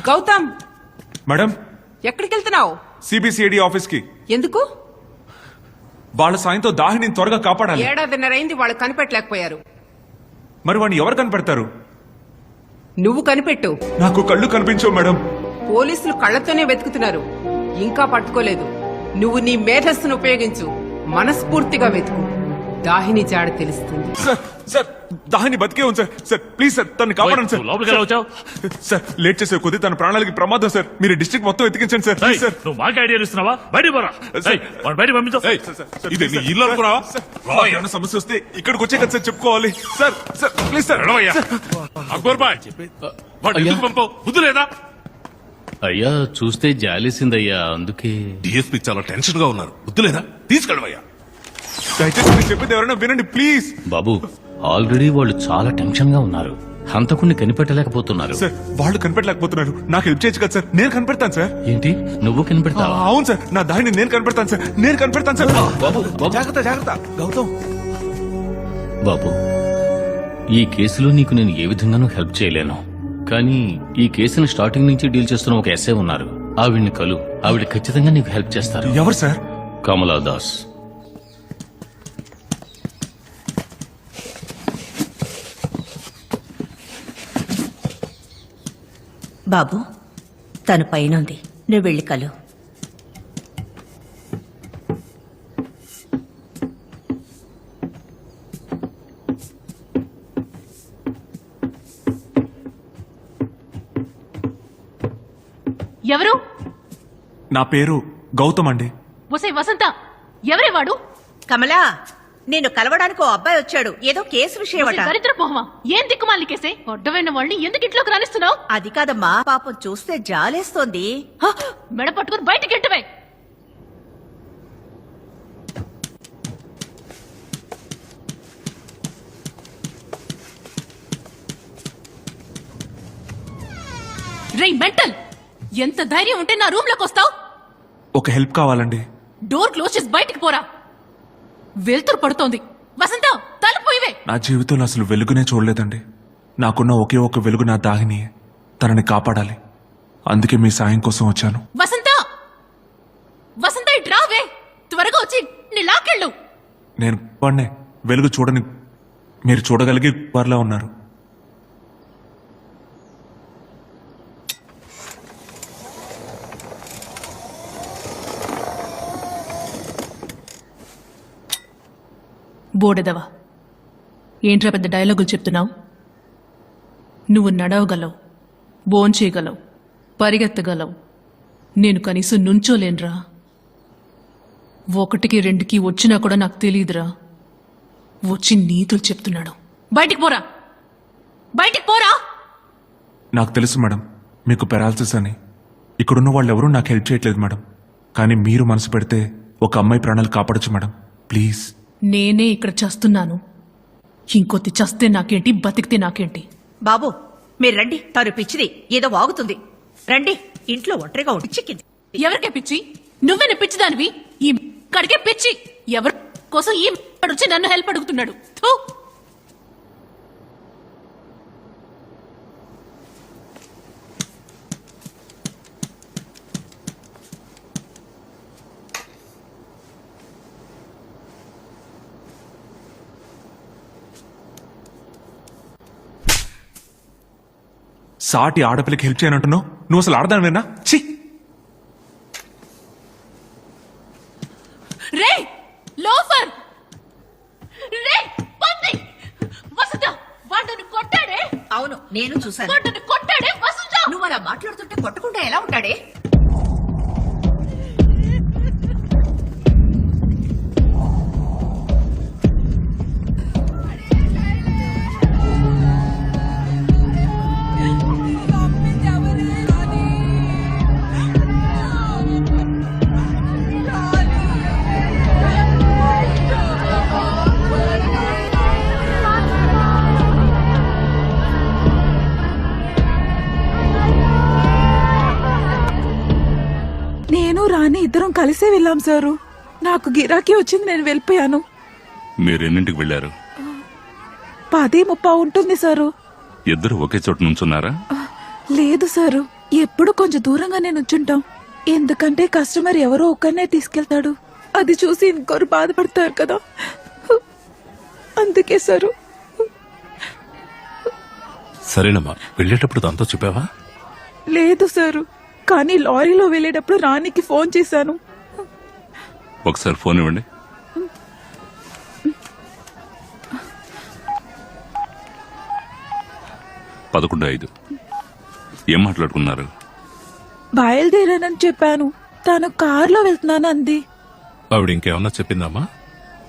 Gautam, madam, ఎక్కడికి వెళ్తున్నావు? CBCID office కి. ఎందుకు? వాళ్ళ సాయంతో దాహిని త్వరగా కాపాడాలి. 7:30 అయింది, వాళ్ళు కనిపెట్టలేకపోయారు. మరి వాడిని ఎవరు కనిపెడతారు? నువ్వు కనిపెట్టు. నాకు కళ్ళు కనిపించవు మేడం. పోలీసులు కళ్లతోనే వెతుకుతున్నారు, ఇంకా పట్టుకోలేదు. నువ్వు నీ మేధస్సును ఉపయోగించు, మనస్ఫూర్తిగా వెతుకు. దాహిని జాడ తెలుస్తుంది. సార్, దాహిని బతికే ఉంది సార్. సార్ ప్లీజ్ సార్, తను కాపాడండి సార్. లోపలికి ఎలా వచ్చావు? సార్ లేట్ చేసే కొద్ది తన ప్రాణాలకి ప్రమాదం సార్. మీరు డిస్ట్రిక్ట్ మొత్తం ఎత్తికించండి సార్. Please sir. నువ్వు మాకు ఐడియా ఇస్తున్నావా? బయటికి పోరా. బయట పంపించు. ఇది నీ ఇల్లు అనుకున్నావా? ఏమైనా సమస్య వస్తే ఇక్కడికి వచ్చే కదా సార్ చెప్పుకోవాలి. Sir sir please sir. Akbar బాయ్, వాడు ఎందుకు పంపావు? బుద్ధి లేదా? అయ్యా చూస్తే జాలేసిందయ్యా, అందుకే. డిఎస్పీ చాలా టెన్షన్ గా ఉన్నారు. బుద్ధి లేదా? తీసుకెళ్ళవయ్యా. దయచేసి మీరు చెప్పేది ఎవరైనా వినండి ప్లీజ్. బాబు, ఆల్రెడీ వాళ్ళు చాలా టెన్షన్ గా ఉన్నారు. హంతకుణ్ణి కనిపెట్టలేకపోతున్నారు. సార్ వాళ్ళు కనిపెట్టలేకపోతున్నారు, నాకు హెల్ప్ చేయొచ్చు కదా సార్. నేను కనిపెడతాను సార్. ఏంటి, నువ్వు కనిపెడతావా? అవును సార్, నా దాహిని నేను కనిపెడతాను సార్. నేను కనిపెడతాను సార్. బాబు, జాగ్రత్త జాగ్రత్త. గౌతమ్ బాబు, ఈ కేసులో నీకు నేను ఏ విధంగానూ హెల్ప్ చేయలేను. కానీ ఈ కేసుని స్టార్టింగ్ నుంచి డీల్ చేస్తున్న ఒక ఎస్ఐ ఉన్నారు, ఆవిడ్ని కలు. ఆవిడ ఖచ్చితంగా నీకు హెల్ప్ చేస్తారు. ఎవరు సార్? కమలా దాస్. బాబు, తను పైనుంది, నువ్వు వెళ్ళి కలు. ఎవరు? నా పేరు గౌతమ్ అండి. ఒసే వసంత, ఎవరే వాడు? కమలా, నేను కలవడానికి ఓ అబ్బాయి వచ్చాడు, ఏదో కేసు విషయమట. దరిద్ర పోహమా, ఏం దిక్కుమాలి కేసే? అడ్డమైన వాళ్ళని ఎందుకు ఇంట్లోకి రానిస్తున్నావు? అది కాదమ్మా, పాపం చూస్తే జాలేస్తోంది. మెడ పట్టుకుని బయటికి ఎంటవే. రేయ్ మెంటల్, ఎంత ధైర్యం ఉంటే నా రూమ్ లోకి వస్తావు? ఒక హెల్ప్ కావాలండి. డోర్ క్లోజ్ చేసి బయటికి పోరా, వెళ్తురు పడుతోంది. వసంత, తలుపుయివే. నా జీవితంలో అసలు వెలుగునే చూడలేదండి. నాకున్న ఒకే ఒక వెలుగు నా దాహిని. తనని కాపాడాలి, అందుకే మీ సాయం కోసం వచ్చాను. వసంత, వసంత ఇటు రావే, త్వరగా వచ్చి నీ లాకెళ్ళు. నేను వాడినే, వెలుగు చూడని మీరు చూడగలిగే వారిలా ఉన్నారు. బోడెదవా, ఏంట్రా పెద్ద డైలాగులు చెప్తున్నావు? నువ్వు నడవగలవు, భోంచేయగలవు, పరిగెత్తగలవు, నేను కనీసం నుంచోలేనురా. 1కి 2కి వచ్చినా కూడా నాకు తెలియదురా. వచ్చి నీతులు చెప్తున్నాడు. బయటికి పోరా, బయటికి పోరా. నాకు తెలుసు మేడం, మీకు పెరాలసిస్ అని. ఇక్కడున్న వాళ్ళు ఎవరూ నాకు హెల్ప్ చేయట్లేదు మేడం. కానీ మీరు మనసు పెడితే ఒక అమ్మాయి ప్రాణాలు కాపాడచ్చు మేడం. ప్లీజ్. నేనే ఇక్కడ చస్తున్నాను, ఇంకొద్ది చస్తే నాకేంటి, బతికితే నాకేంటి? బాబు మీరు రండి, తను పిచ్చిది, ఏదో వాగుతుంది. రండి, ఇంట్లో ఒంటరిగా చిక్కింది. ఎవరికే పిచ్చి? నువ్వేనే పిచ్చిదానివి. ఈ కడిగే పిచ్చి ఎవరి కోసం ఈ వచ్చి నన్ను హెల్ప్ అడుగుతున్నాడు. థూ. సాటి ఆడపిల్లకి హెల్ప్ చేయనంటున్నావు, నువ్వు అసలు ఆడదానివేనా? ఛీ. రే లోఫర్, రే పంది. వసంత, వాడు కొట్టాడే. అవును, నేను చూశాను. వాడు కొట్టాడే. వసంత, నువ్వు అలా మాట్లాడుతుంటే కొట్టకుండా ఎలా ఉంటాడే? రాని ఇద్దరం కలిసే వెళ్ళాం సారు. నాకు గిరాకీ వచ్చింది, నేను వెళ్ళిపోయాను. మీరెన్నింటికి వెళ్ళారు? 10:30 ఉంటుంది సారు. ఇద్దరు ఒకే చోట నుంచున్నారా? లేదు సారు, ఎప్పుడు కొంచెం దూరంగానే నుంచుంటాం. ఎందుకంటే కస్టమర్ ఎవరో ఒక్కనే తీసుకెళ్తాడు. అది చూసి ఇంకొకరు బాధపడతారు కదా, అందుకే సారు. సరేనమ్మా, వెళ్ళేటప్పుడు దాంతో చెప్పావా? లేదు సారు, కానీ లారీలో వెళ్ళేటప్పుడు రాణికి ఫోన్ చేశాను. ఒకసారి ఫోన్ ఇవ్వండి. పదకొండు 5. ఏం మాట్లాడుకున్నారు? బయలుదేరానని చెప్పాను. తను కారులో వెళ్తున్నాను అంది. ఆవిడ ఇంకేమన్నా చెప్పిందమ్మా?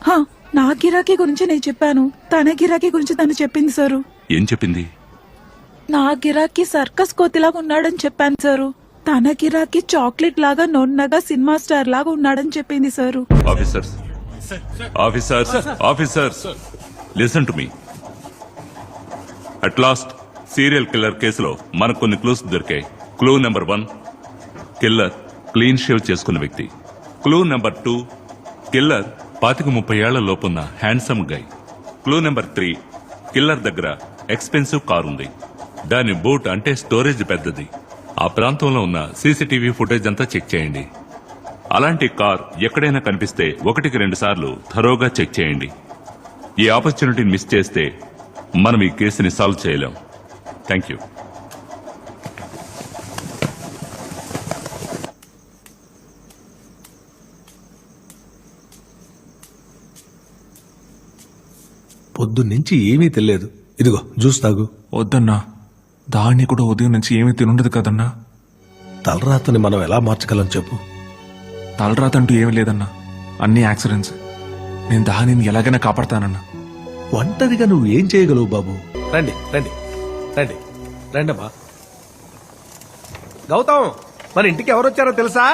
హా, నా గిరాకీ గురించి నేను చెప్పాను, తన గిరాకీ గురించి తను చెప్పింది సారు. ఏం చెప్పింది? నా గిరాకీ సర్కస్ కోతిలాగా ఉన్నాడని చెప్పాను సారు. తన గిరాకీ చాక్లెట్ లాగా నొన్నగా సినిమా స్టార్ లాగా ఉన్నాడని చెప్పింది sir. Officers, officers, officers, listen to me. At last serial killer కేసులో మనకు కొన్ని క్లూస్ దొరికాయి. Clue number 1, killer clean shave చేసుకున్న వ్యక్తి. క్లూ నెంబర్ 2, కిల్లర్ 25-30 ఏళ్ల లోపున్న handsome guy. Clue number 3, killer దగ్గర ఎక్స్పెన్సివ్ కార్ ఉంది. దాని బూట్ అంటే స్టోరేజ్ పెద్దది. ఆ ప్రాంతంలో ఉన్న సీసీటీవీ ఫుటేజ్ అంతా చెక్ చేయండి. అలాంటి కార్ ఎక్కడైనా కనిపిస్తే 1-2 సార్లు థరోగా చెక్ చేయండి. ఈ ఆపర్చునిటీని మిస్ చేస్తే మనం ఈ కేసుని సాల్వ్ చేయలేం. Thank you. పొద్దున్నుంచి ఏమీ తెలియదు. ఇదిగో జ్యూస్ తాగు. వద్దన్నా, దాన్ని కూడా ఉదయం నుంచి ఏమీ తినుండదు కదన్నా. తలరాతని మనం ఎలా మార్చగలం చెప్పు. తలరాతంటూ ఏమీ లేదన్నా, అన్ని యాక్సిడెంట్స్. నేను దానిని ఎలాగైనా కాపాడతానన్నా. ఒంటరిగా నువ్వు ఏం చేయగలవు బాబు? రండి రండి రండి రండమ్మా. గౌతమ్, మన ఇంటికి ఎవరు వచ్చారో తెలుసా?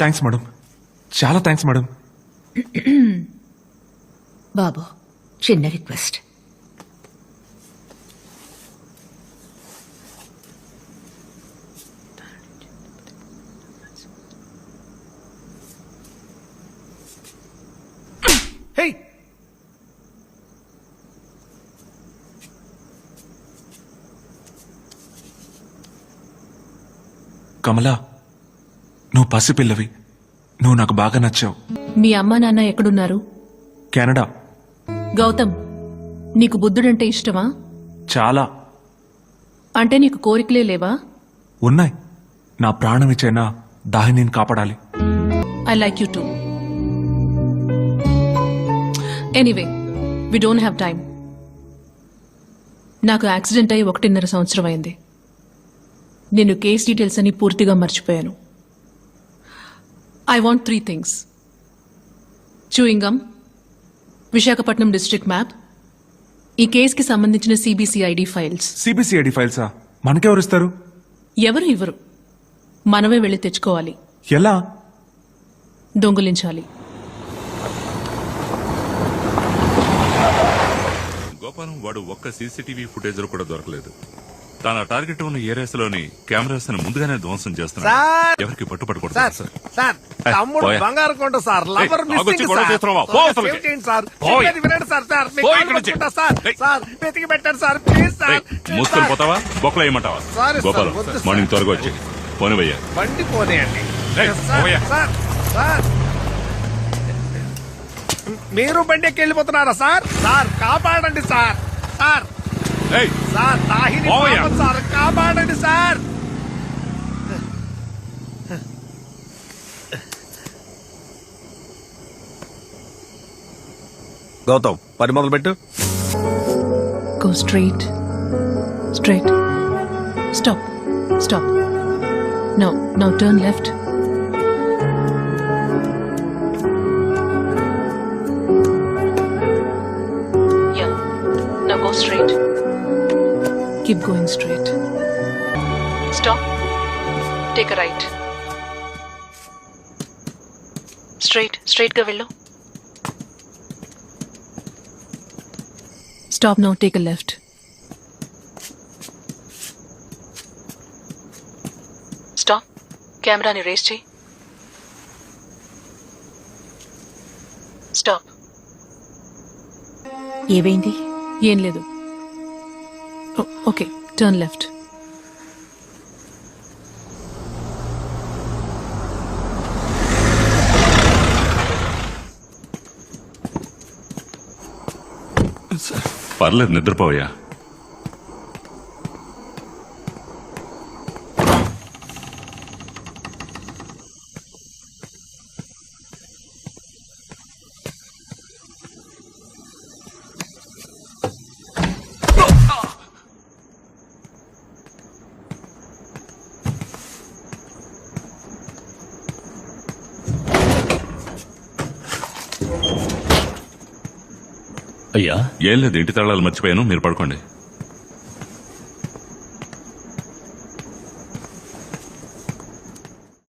థ్యాంక్స్ మేడం, చాలా థ్యాంక్స్ మేడం. బాబు, చిన్న రిక్వెస్ట్. హే, కమలా, నువ్వు పసిపిల్లవి. నువ్వు నాకు బాగా నచ్చావు. మీ అమ్మా నాన్న ఎక్కడున్నారు? కెనడా. గౌతమ్, నీకు బుద్ధుడంటే ఇష్టమా? చాలా. అంటే నీకు కోరికలే లేవా? ఉన్నాయి. నా ప్రాణం ఇచ్చైనా దాన్ని నేను కాపాడాలి. I like you too. Anyway, we don't have time. నాకు యాక్సిడెంట్ అయి 1.5 సంవత్సరం అయింది. నేను కేస్ డీటెయిల్స్ అని పూర్తిగా మర్చిపోయాను. I want 3 things: chewing gum, Visakhapatnam district map, ఈ కేసుకి సంబంధించిన సిబిసిఐడి ఫైల్స్. సిబిసిఐడి ఫైల్సా? మనకెవరు ఇస్తారు? ఎవరు ఇవ్వరు, మనమే వెళ్ళి తెచ్చుకోవాలి. ఎలా? దొంగిలించాలి. గోపాలం వాడు ఒక్క సీసీటీవీ ఫుటేజ్ లో కూడా దొరకలేదు. తన టార్గెట్ ఉన్న ఏరియాస్ లోని కెమెరాస్ ముందుగానే ధ్వంసం చేస్తున్నాడు. సార్! ఎవరికి పట్టుపడకూడదు సార్ సార్. సార్, తమ్ముడు పోయా. బంగారు కొంట సార్, లవర్ ఏయ్, ఆగొచ్చి మిస్సింగ్ గొడవ సార్. చేస్తున్నావా? పో అవతలకి. సేవ్ చేయండి సార్. పోయ్. చెప్పేది వినండి సార్. సార్, మీ పోయ్ కాళ్ళు ఇక్కడి నుంచి. పట్టుకుంటా సార్. ఏయ్. సార్, వెతికి పెట్టండి సార్, ప్లీజ్ సార్. మూసుకొని పోతావా? బొక్కలు వేయమంటావా? సారీ సార్, గోపాలం, వద్దు సార్. మార్నింగ్ త్వరగా వచ్చి పోనీ భయ్యా. బండి పోనీయండి. ఏయ్, సార్, పోయా. Sir, sir. మీరు బండి ఎక్కి వెళ్ళిపోతున్నారా సార్? సార్, కాపాడండి సార్. సార్, ఏయ్, సార్, దాహిని పోయా. పాపం సార్, కాపాడండి సార్. గౌతమ్, పని మొదలు పెట్టు. Go straight. Straight. Stop. Stop. Now turn left. Yeah. Now go straight. Keep going straight. Stop. Take a right. Straight గా వెళ్ళు. Stop now, take a left. Stop. కెమెరాని రేస్ చేయి. ఏవైంది? ఏం లేదు ఓకే టర్న్ లెఫ్ట్. పర్లేదు, నిద్రపోయా. అయ్యా ఏం లేదు, ఇంటి తాళాలు మర్చిపోయాను, మీరు పడుకోండి.